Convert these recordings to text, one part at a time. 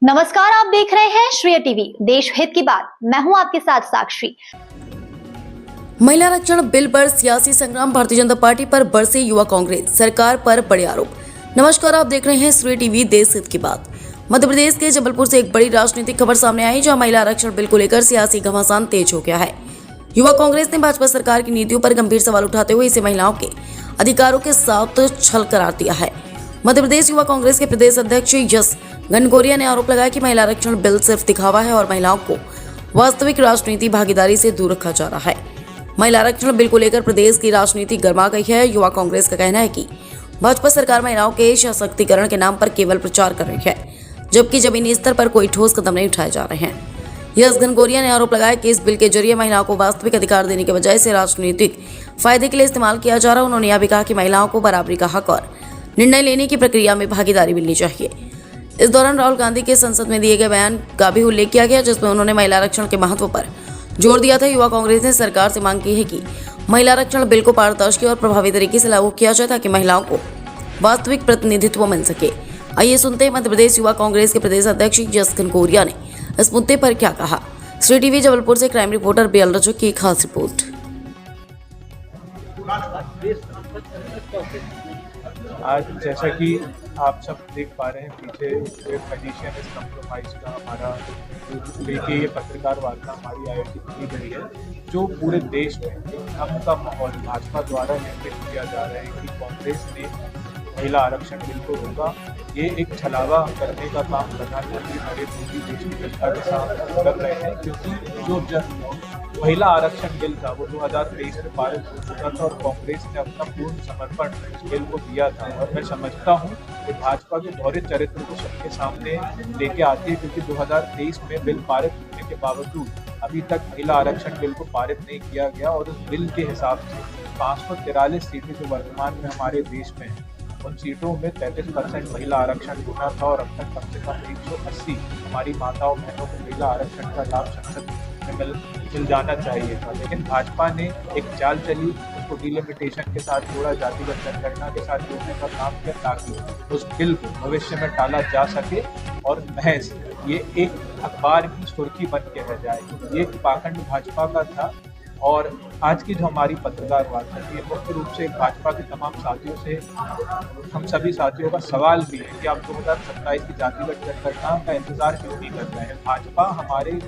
नमस्कार, आप देख रहे हैं श्रेय टीवी, देश हित की बात। मैं हूं आपके साथ साक्षी। महिला आरक्षण बिल पर सियासी संग्राम, भारतीय जनता पार्टी पर बरसे युवा कांग्रेस, सरकार पर बड़े आरोप। नमस्कार, आप देख रहे हैं श्रेय टीवी, देश हित की बात। मध्य प्रदेश के जबलपुर से एक बड़ी राजनीतिक खबर सामने आई, जहां महिला आरक्षण बिल को लेकर सियासी घमासान तेज हो गया है। युवा कांग्रेस ने भाजपा सरकार की नीतियों पर गंभीर सवाल उठाते हुए इसे महिलाओं के अधिकारों के साथ छल करार दिया है। मध्य प्रदेश युवा कांग्रेस के प्रदेश अध्यक्ष यश घनघोरिया ने आरोप लगाया कि महिला आरक्षण बिल सिर्फ दिखावा है और महिलाओं को वास्तविक राजनीति भागीदारी से दूर रखा जा रहा है। महिला आरक्षण बिल को लेकर प्रदेश की राजनीति गर्मा गई है। युवा कांग्रेस का कहना है कि भाजपा सरकार महिलाओं के सशक्तिकरण के नाम पर केवल प्रचार कर रही है, जबकि जमीनी स्तर पर कोई ठोस कदम नहीं उठाए जा रहे हैं। यश घनघोरिया ने आरोप लगाया कि इस बिल के जरिए महिलाओं को वास्तविक अधिकार देने के बजाय इसे राजनीतिक फायदे के लिए इस्तेमाल किया जा रहा है। उन्होंने यह भी कहा कि महिलाओं को बराबरी का हक और निर्णय लेने की प्रक्रिया में भागीदारी मिलनी चाहिए। इस दौरान राहुल गांधी के संसद में दिए गए बयान का भी उल्लेख किया गया, जिसमें उन्होंने महिला आरक्षण के महत्व पर जोर दिया था। युवा कांग्रेस ने सरकार से मांग की है कि महिला आरक्षण बिल को पारदर्शी और प्रभावी तरीके से लागू किया जाए, ताकि महिलाओं को वास्तविक प्रतिनिधित्व मिल सके। आइए सुनते हैं मध्य प्रदेश युवा कांग्रेस के प्रदेश अध्यक्ष यश घनघोरिया ने इस मुद्दे पर क्या कहा। श्री टीवी जबलपुर से क्राइम रिपोर्टर बीएल रजक की खास रिपोर्ट। आज जैसा कि आप सब देख पा रहे हैं, पीछे एक मैजिशियन इस कम्प्रोमाइज का हमारा बिल की ये पत्रकार वार्ता हमारी आयोजित की गई है, जो पूरे देश में एक भ्रम का माहौल भाजपा द्वारा निर्मित किया जा रहा है कि कांग्रेस ने महिला आरक्षण बिल को रोका। ये एक छलावा करने का काम प्रधानमंत्री नरेंद्र मोदी देश की जनता के साथ कर रहे हैं, क्योंकि जो महिला आरक्षण बिल था वो 2023 में पारित हो चुका था और कांग्रेस ने अपना पूर्ण समर्पण इस बिल को दिया था। और मैं समझता हूँ कि भाजपा के दोहरे चरित्र को सबके सामने लेके आती है, क्योंकि 2023 में बिल पारित होने के बावजूद अभी तक महिला आरक्षण बिल को पारित नहीं किया गया। और उस बिल के हिसाब से 543 सीटें जो वर्तमान में हमारे देश में हैं, उन सीटों में 33% महिला आरक्षण होना था और अब तक कम से कम 180 हमारी माताओं बहनों को महिला आरक्षण का लाभ संसद में मिल जाना चाहिए था। लेकिन भाजपा ने एक चाल चली, उसको डिलिमिटेशन के साथ जोड़ा, जातिगत जनगणना के साथ जोड़ने का काम किया, ताकि उस बिल को भविष्य में टाला जा सके और महज ये एक अखबार की सुर्खी बन के रह जाए। ये एक पाखंड भाजपा का था। और आज की जो हमारी पत्रकार वार्ता थी, मुख्य रूप से भाजपा के तमाम साथियों से, हम सभी साथियों का सवाल भी है कि आप 2027 की जातिगत जनगणना का इंतजार क्यों नहीं कर रहे हैं। भाजपा हमारे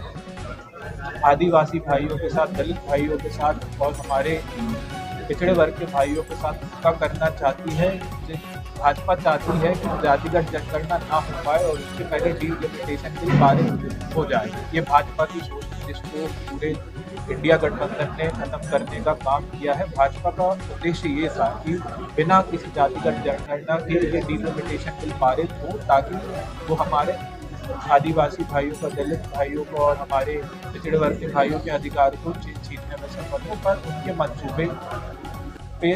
आदिवासी भाइयों के साथ, दलित भाइयों के साथ और हमारे पिछड़े वर्ग के भाइयों के साथ धोखा करना चाहती है। भाजपा चाहती है कि जातिगत जनगणना ना हो पाए और उसके पहले डिलिमिटेशन बिल पारित हो जाए। ये भाजपा की सोच है, जिसको पूरे इंडिया गठबंधन ने खत्म करने का काम किया है। भाजपा का उद्देश्य ये था कि बिना किसी जातिगत जनगणना के ये डिलिमिटेशन बिल पारित हो, ताकि वो हमारे आदिवासी भाइयों को, दलित भाइयों को और हमारे पिछड़े वर्ग के भाइयों के अधिकार को छीनने में सफल हो। पर उनके मंसूबे पे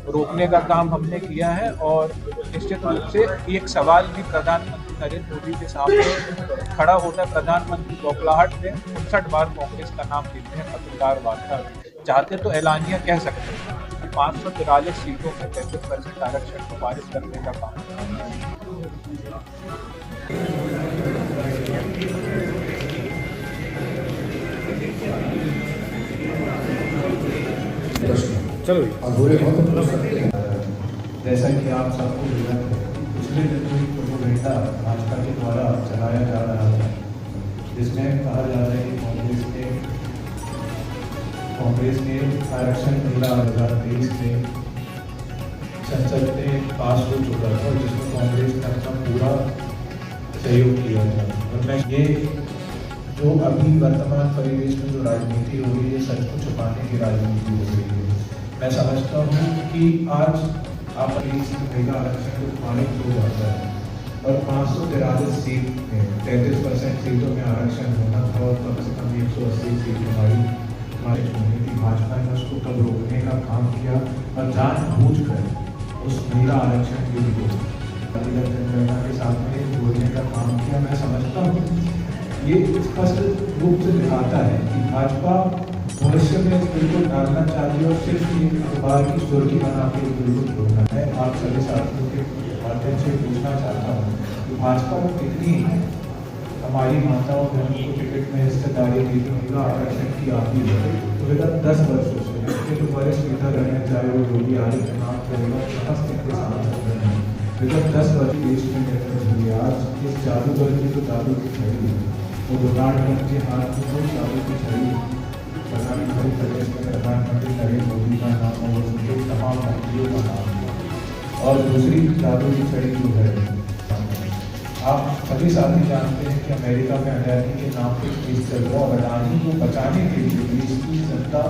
रोकने का काम हमने किया है। और निश्चित रूप से एक सवाल भी प्रधानमंत्री नरेंद्र मोदी के सामने खड़ा होता है। प्रधानमंत्री बौखलाहट में 59 बार कांग्रेस का नाम लेते हैं पत्रकार वार्ता में। चाहते तो ऐलानिया कह सकते हैं कि 543 सीटों में 33% आरक्षण को पारित करने का काम। चलो जैसा कि आप सबको ज्ञात है, पिछले दिनों एक प्रोपेगेंडा भाजपा के द्वारा चलाया जा रहा था, जिसमें कहा जा रहा है कि कांग्रेस ने आरक्षण महिला 2023 में संसद में पास हो चुका था, जिसमें कांग्रेस ने अपना पूरा सहयोग किया था। और मैं ये जो अभी वर्तमान परिवेश में जो राजनीति हो रही है, सच को छुपाने की राजनीति हो रही है। मैं समझता हूँ कि आज आप महिला आरक्षण को पारित हो जाता है और 543 सीट में 33% सीटों में आरक्षण होना था और कम से कम 180 सीट हमारी होनी थी। भाजपा ने उसको तब रोकने का काम किया और जानबूझकर उस महिला आरक्षण बिल को जातिगत जनगणना के साथ में जोड़ने का काम किया। मैं समझता हूँ ये स्पष्ट रूप से दिखाता है कि भाजपा भविष्य में इस बिल को डालना चाहिए और सिर्फ एक अखबार की सुर्खी बना के बिल को छोड़ना है। आप सभी साथियों के माध्यम से पूछना चाहता हूँ, भाजपा कितनी हमारी माताओं बहनों को टिकट में हिस्सेदारी देती महिला आरक्षण की आती है तो विगत 10 वर्षों से इनके जो वरिष्ठ नेता रहे हैं, चाहे वो योगी आदित्यनाथ रहेगा, समस्त इनके सांसद रहे हैं, विगत 10 वर्ष देश में नेतृत्व हुए। आज इस जादूगर की जो जादू की छड़ी है वो डोनाल्ड ट्रंप के हाथ में कोई जादू की छड़ी प्रधानमंत्री प्रदेश में प्रधानमंत्री नरेंद्र मोदी का नाम और उनके तमाम मंत्रियों का नाम है। और दूसरी जादू की छड़ी जो है, आप सभी साथी जानते हैं कि अमेरिका में अडानी के नाम पे केस चल रहा है और अडानी को बचाने के लिए देश की जनता